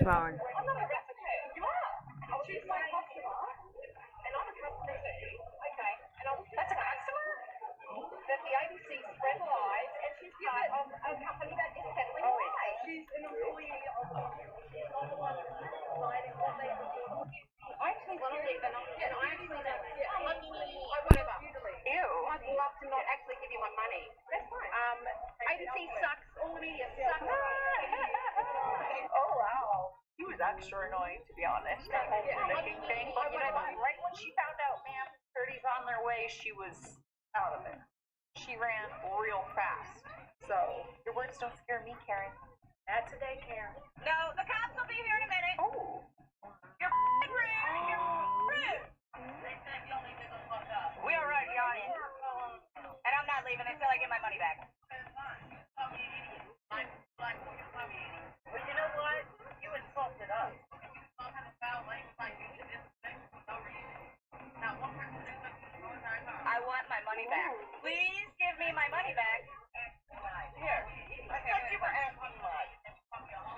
phone. Oh, no, that's okay. You are. She's my customer, and I'm a customer too. Okay. And I was That's a customer? That the ABC spread lies, and she's part of a company that is peddling lies. She's an employee of she's not the one deciding what they do. I actually want to leave, and I actually don't. Whatever. Ew. I'd love to not actually give you my money. That's fine. ABC sucks. All the media sucks. Oh wow. He was extra annoying, to be honest. That whole licking thing. But you know what? Right when she found out Ma'am 30's on their way, she was out of it. She ran real fast. So your words don't scare me, Karen. That's a daycare. No, the cops will be here in a minute. Oh. You're f***ing rude. You're rude. They said you'll leave it the fuck up. We already got it. And I'm not leaving until I get my money back. But you know what? You insulted us. I want my money back. Please give me my money back. Here. I thought you were asking much.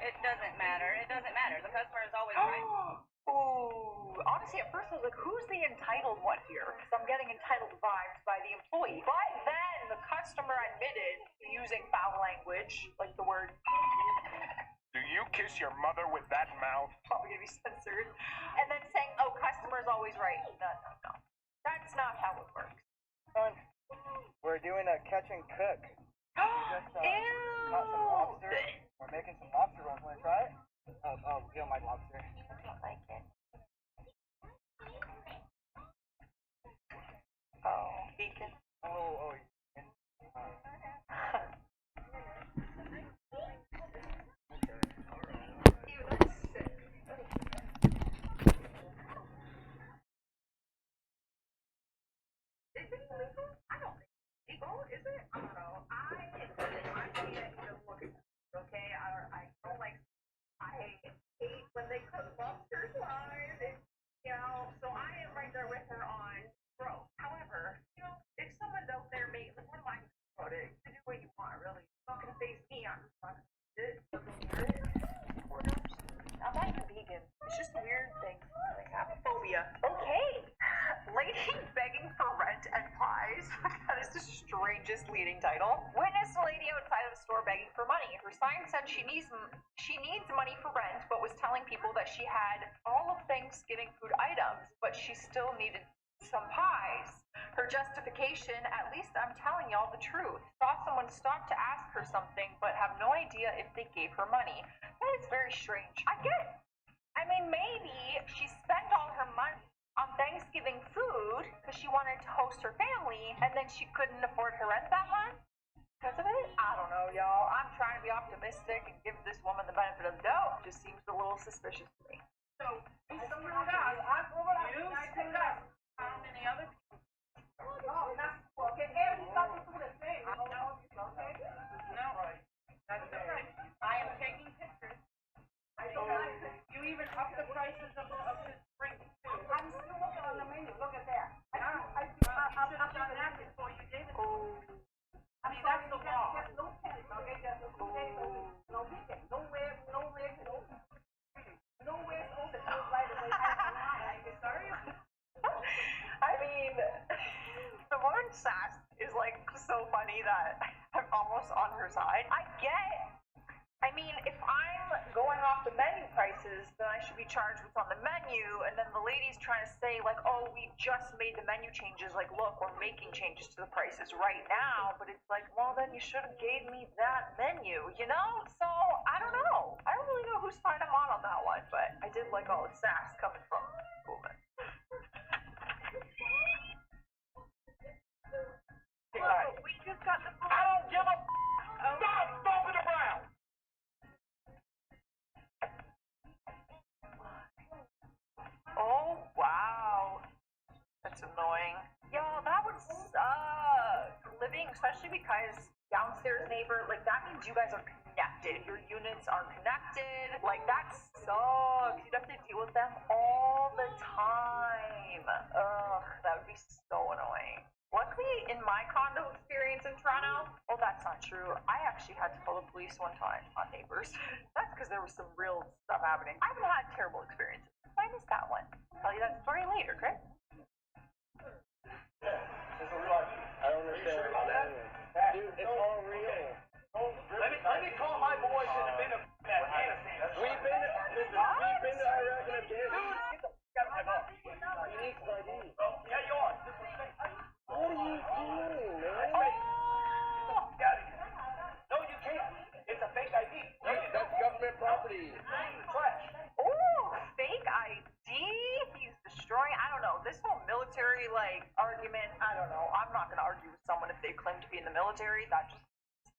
It doesn't matter. It doesn't matter. The customer is always right. Oh, honestly, at first I was like, who's the entitled one here? Because I'm getting entitled vibes by the employee. But then the customer admitted using foul language, like the word. Do you kiss your mother with that mouth? Probably gonna be censored. And then saying, oh, customer's always right. No. That's not how it works. Son, we're doing a catch and cook. Just caught some lobster. We're making some lobster rolls. Want to try it? Oh, you don't like lobster. I don't like it. Oh, beacon. Oh. Ew, that's sick. Is it illegal? I don't think it's legal, is it? I don't know. I can't even look at this, okay? I don't like, I hate when they cook lobsters live, you know, so I am right there with her on, bro. However, you know, if someone's out there making, like, what am I about it? You can do what you want, really. It's not gonna face me, I'm just not gonna do it. I'm not even vegan. It's just a weird thing. I have a phobia. Okay. Lady begging for rent and pies. That is the strangest leading title. Witnessed a lady outside of a store begging for money. Her sign said she needs money for rent, but was telling people that she had all of Thanksgiving food items, but she still needed some pies. Her justification, at least I'm telling y'all the truth. Saw someone stop to ask her something, but have no idea if they gave her money. That is very strange. I get it. I mean, maybe she spent all her money on Thanksgiving food because she wanted to host her family, and then she couldn't afford her rent that month because of it. I don't know, y'all. I'm trying to be optimistic and give this woman the benefit of the doubt. It just seems a little suspicious to me. So, you screwed up. You screwed up. How many other people? No, that's okay. Everybody do the same. Okay? No. That's okay. I am taking pictures. You even upped the prices of his drinks, too. I'm still looking on the menu. Look at that. You should have done that before you gave it to me. I mean, that's the law. There's no tennis, okay? There's no potatoes, no weekend, no red, no open. No red open. No right away. I'm sorry. I mean, the word sass is like so funny that I'm almost on her side. I mean, if I'm going off the menu prices, then I should be charged what's on the menu, and then the lady's trying to say, like, oh, we just made the menu changes, like, look, we're making changes to the prices right now, but it's like, well, then you should have gave me that menu, you know? So, I don't know. I don't really know whose side I'm on that one, but I did like all the sass coming from the woman. Alright. We just got the I don't give a stop stomping around. Oh, wow. That's annoying. Yo, that would suck. Living, especially because downstairs neighbor, like, that means you guys are connected. Your units are connected. Like, that sucks. You'd have to deal with them all the time. Ugh, that would be so annoying. Luckily, in my condo experience in Toronto, well, that's not true. I actually had to call the police one time on neighbors. That's because there was some real stuff happening. I haven't had terrible experiences. I missed that one. I'll tell you that story later, Chris. I don't understand how that is. Dude, it's all real. Let me call my boys that have been to Afghanistan. We've been to Iraq and Afghanistan. He needs his ID. Yeah, you are. What are you doing, man? No, you can't. It's a fake ID. That's government property. Ooh, fake ID? He's destroying, I don't know, this whole military, argument, I don't know. I'm not gonna argue with someone if they claim to be in the military. That's just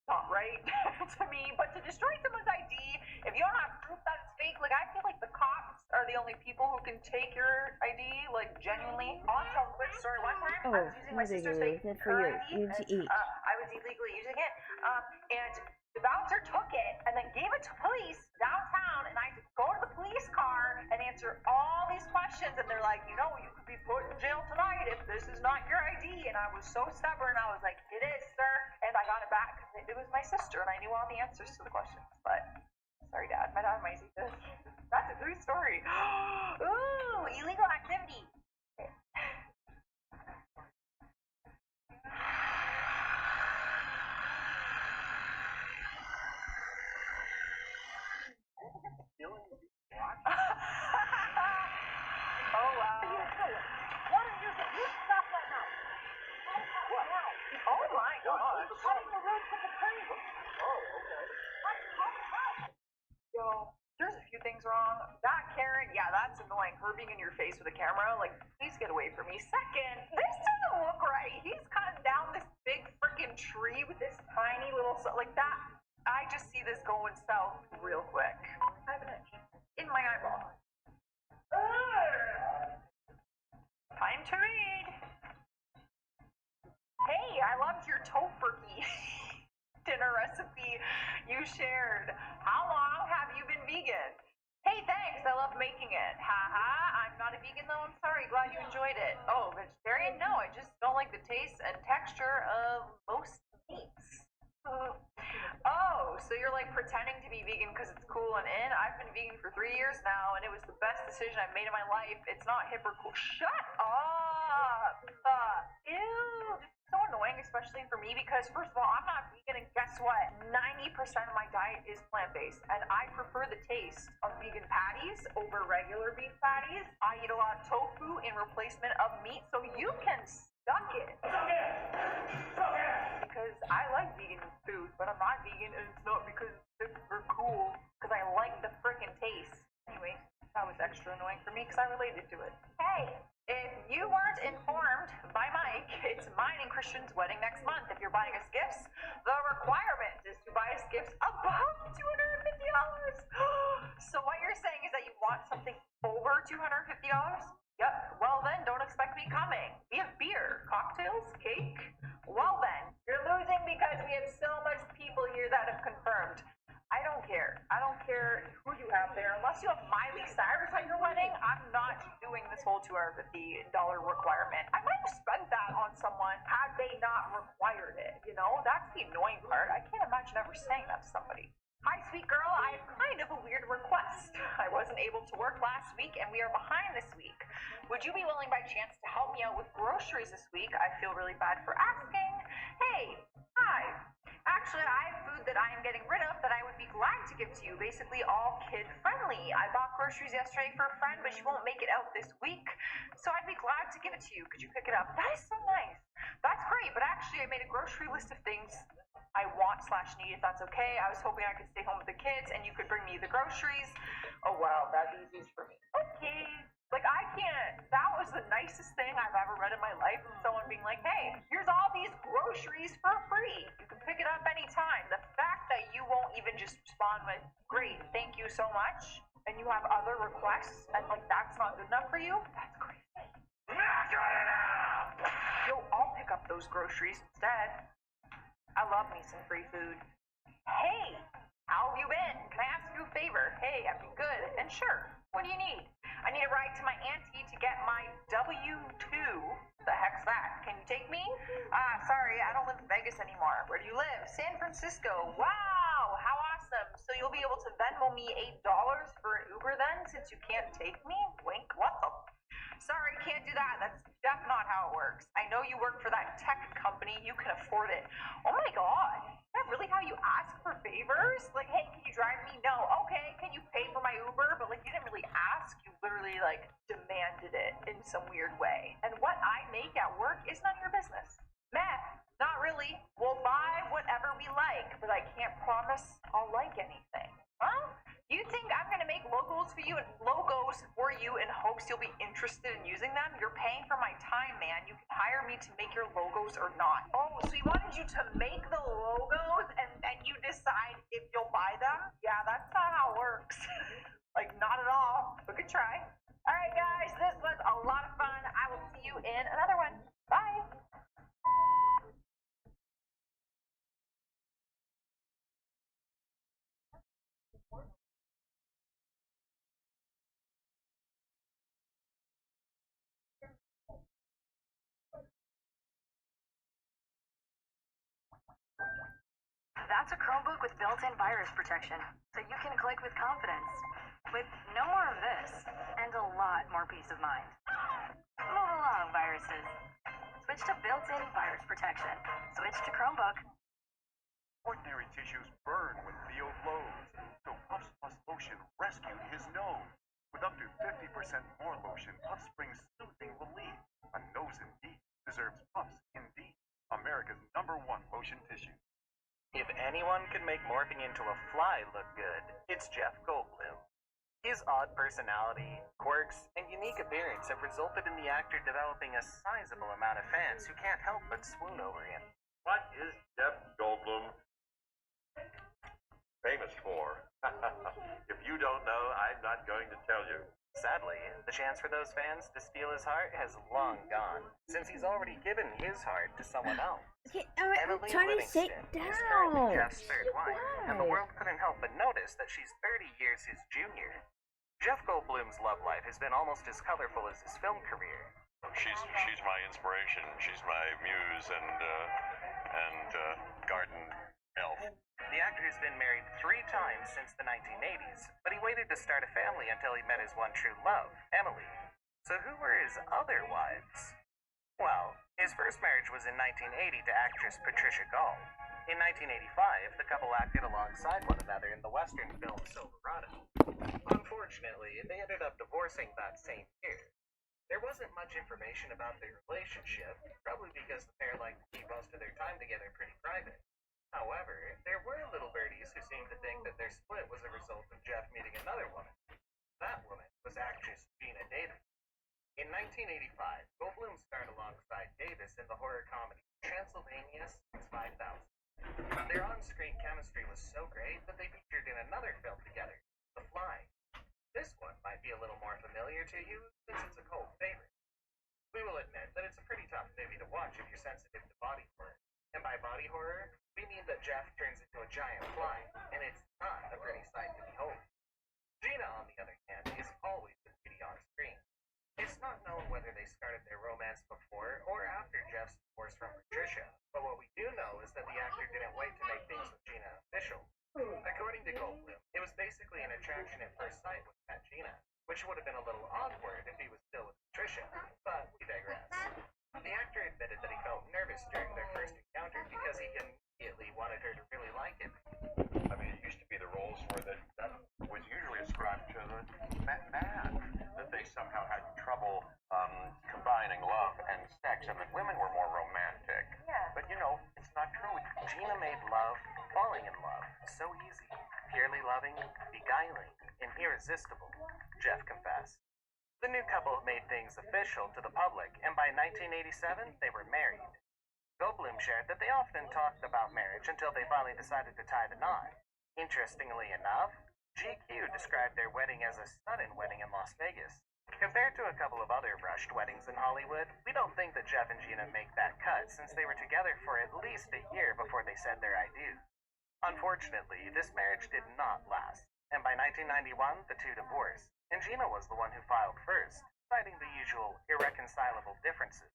not right to me. But to destroy someone's ID, if you don't have proof that it's fake, I feel like the cops are the only people who can take your ID, genuinely. I'll tell a quick story. One time, I was using my sister's fake her ID. I was illegally using it, and the bouncer took it and then gave it to police downtown, and I had to go to the police car and answer all these questions, and they're like, you could be put in jail tonight if this is not your ID. And I was so stubborn. I was like, it is, sir. And I got it back. It was my sister, and I knew all the answers to the questions. But sorry, Dad. My dad might see this. That's a true story. Ooh, illegal activity. Oh, wow. What are you doing? You stop that now. What? Oh, my gosh. Cutting the roots of the tree. Yo, there's a few things wrong. That Karen, yeah, that's annoying. Her being in your face with a camera, please get away from me. Second, this doesn't look right. He's cutting down this big freaking tree with this tiny little, that. I just see this going south real quick. I have an itch in my eyeball. Time to read. Hey, I loved your tofurkey dinner recipe you shared. How long have you been vegan? Hey, thanks. I love making it. Haha. I'm not a vegan though. I'm sorry. Glad you enjoyed it. Oh, vegetarian? No, I just don't like the taste and texture of most meats. Oh, so you're pretending to be vegan because it's cool and in? I've been vegan for 3 years now, and it was the best decision I've made in my life. It's not hip or cool. Shut up! Ew. This is so annoying, especially for me, because first of all, I'm not vegan, and guess what? 90% of my diet is plant-based, and I prefer the taste of vegan patties over regular beef patties. I eat a lot of tofu in replacement of meat, so you can suck it. Because I like vegan food, but I'm not vegan, and it's not because it's super cool, because I like the frickin' taste. Anyway, that was extra annoying for me because I related to it. Hey, if you weren't informed by Mike, it's mine and Christian's wedding next month. If you're buying us gifts, the requirement is to buy us gifts above $250. So what you're saying is that you want something over $250? Yep. Well then, don't expect me coming. We have beer, cocktails, cake. Well then, you're losing because we have so much people here that have confirmed. I don't care. I don't care who you have there. Unless you have Miley Cyrus at your wedding, I'm not doing this whole $250 requirement. I might have spent that on someone had they not required it. That's the annoying part. I can't imagine ever saying that to somebody. Hi, sweet girl. I have kind of a weird request. I wasn't able to work last week, and we are behind this week. Would you be willing by chance to help me out with groceries this week? I feel really bad for asking. Hey, hi. Actually, I have food that I am getting rid of that I would be glad to give to you. Basically, all kid-friendly. I bought groceries yesterday for a friend, but she won't make it out this week. So I'd be glad to give it to you. Could you pick it up? That is so nice. That's great, but actually, I made a grocery list of things I want/need, if that's okay. I was hoping I could stay home with the kids and you could bring me the groceries. Oh, wow, that's easy for me. Okay. I can't. That was the nicest thing I've ever read in my life. Someone being like, hey, here's all these groceries for free. You can pick it up anytime. The fact that you won't even just respond with, great, thank you so much, and you have other requests, and that's not good enough for you, that's crazy. Not good enough! Yo, I'll pick up those groceries instead. I love me some free food. Hey, how have you been? Can I ask you a favor? Hey, okay, I'm good. And sure, what do you need? I need a ride to my auntie to get my W-2. The heck's that? Can you take me? Sorry, I don't live in Vegas anymore. Where do you live? San Francisco. Wow, how awesome. So you'll be able to Venmo me $8 for an Uber then, since you can't take me? Wink, what the? Sorry, can't do that. That's definitely not how it works. I know you work for that tech company. You can afford it. Oh my god. Is that really how you ask for favors? Like, hey, can you drive me? No. Okay, can you pay for my Uber? But like, you didn't really ask. You literally like demanded it in some weird way. And what I make at work is none of your business. Meh. Not really. We'll buy whatever we like, but I can't promise I'll like anything. Huh? You think I'm gonna make logos for you in hopes you'll be interested in using them? You're paying for my time, man. You can hire me to make your logos or not. Oh, so he wanted you to make the logos and then you decide if you'll buy them? Yeah, that's not how it works. Like, not at all. But good try. Alright guys, this was a lot of fun. I will see you in another one. Bye. That's a Chromebook with built-in virus protection, so you can click with confidence. With no more of this, and a lot more peace of mind. Move along, viruses. Switch to built-in virus protection. Switch to Chromebook. Ordinary tissues burn with field loads, so Puffs Plus Lotion rescued his nose. With up to 50% more lotion, Puffs brings soothing relief. A nose indeed deserves Puffs indeed, America's #1 lotion tissue. If anyone could make morphing into a fly look good, it's Jeff Goldblum. His odd personality, quirks, and unique appearance have resulted in the actor developing a sizable amount of fans who can't help but swoon over him. What is Jeff Goldblum famous for? If you don't know, I'm not going to tell you. Sadly, the chance for those fans to steal his heart has long gone, since he's already given his heart to someone else. Okay, I'm Emily trying to sit Livingston is currently down. Jeff's third wife, and the world couldn't help but notice that she's 30 years his junior. Jeff Goldblum's love life has been almost as colorful as his film career. She's my inspiration. She's my muse and garden elf. The actor has been married 3 times since the 1980s, but he waited to start a family until he met his one true love, Emily. So who were his other wives? Well, his first marriage was in 1980 to actress Patricia Gall. In 1985, the couple acted alongside one another in the Western film Silverado. Unfortunately, they ended up divorcing that same year. There wasn't much information about their relationship, probably because the pair liked to keep most of their time together pretty private. However, there were little birdies who seemed to think that their split was a result of Jeff meeting another woman. That woman was actress Gina Davis. In 1985, Goldblum starred alongside Davis in the horror comedy Transylvania Since 5000. Their on-screen chemistry was so great that they featured in another film together, The Fly. This one might be a little more familiar to you, since it's a cult favorite. We will admit that it's a pretty tough movie to watch if you're sensitive to body horror. And by body horror, we mean that Jeff turns into a giant fly, and it's not a pretty sight to behold. Gina, on the other hand, is always the beauty on screen. It's not known whether they started their romance before or after Jeff's divorce from Patricia, but what we do know is that the actor didn't wait to make things with Gina official. According to Goldblum, it was basically an attraction at first sight when he met Gina, which would have been a little awkward if he was still with Patricia, but we digress. The actor admitted that he felt nervous during their first encounter because he immediately wanted her to really like him. I mean, it used to be the roles where that was usually ascribed to the man, that they somehow had trouble combining love and sex, and that women were more romantic. Yeah. But you know, it's not true. Gina made love, falling in love, so easy, purely loving, beguiling, and irresistible, Jeff confessed. The new couple made things official to the public, and by 1987, they were married. Goldblum shared that they often talked about marriage until they finally decided to tie the knot. Interestingly enough, GQ described their wedding as a sudden wedding in Las Vegas. Compared to a couple of other rushed weddings in Hollywood, we don't think that Jeff and Gina make that cut since they were together for at least a year before they said their I do. Unfortunately, this marriage did not last, and by 1991, the two divorced, and Gina was the one who filed first, citing the usual irreconcilable differences.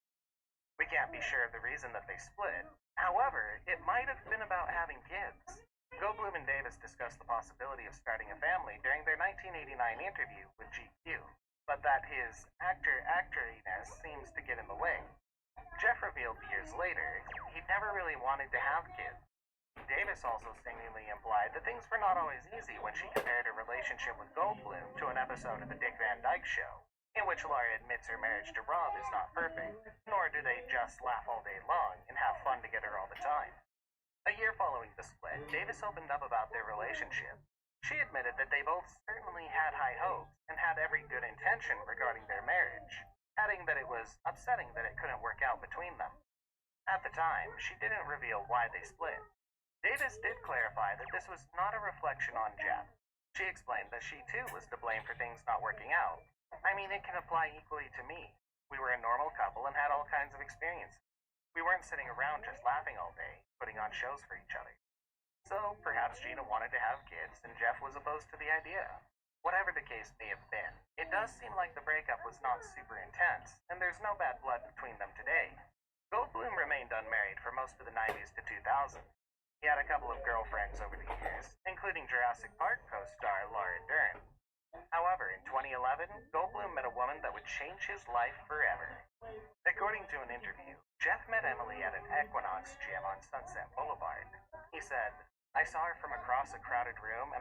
We can't be sure of the reason that they split. However, it might have been about having kids. Goldblum and Davis discussed the possibility of starting a family during their 1989 interview with GQ, but that his actor-actoriness seems to get in the way. Jeff revealed years later he never really wanted to have kids. Davis also seemingly implied that things were not always easy when she compared her relationship with Goldblum to an episode of The Dick Van Dyke Show, in which Laura admits her marriage to Rob is not perfect, nor do they just laugh all day long and have fun together all the time. A year following the split, Davis opened up about their relationship. She admitted that they both certainly had high hopes and had every good intention regarding their marriage, adding that it was upsetting that it couldn't work out between them. At the time, she didn't reveal why they split. Davis did clarify that this was not a reflection on Jeff. She explained that she too was to blame for things not working out. I mean, it can apply equally to me. We were a normal couple and had all kinds of experiences. We weren't sitting around just laughing all day, putting on shows for each other. So perhaps Gina wanted to have kids and Jeff was opposed to the idea. Whatever the case may have been, it does seem like the breakup was not super intense, and there's no bad blood between them today. Goldblum remained unmarried for most of the 90s to 2000. He had a couple of girlfriends over the years, including Jurassic Park co-star Laura Dern. However, in 2011, Goldblum met a woman that would change his life forever. According to an interview, Jeff met Emily at an Equinox gym on Sunset Boulevard. He said, "I saw her from across a crowded room and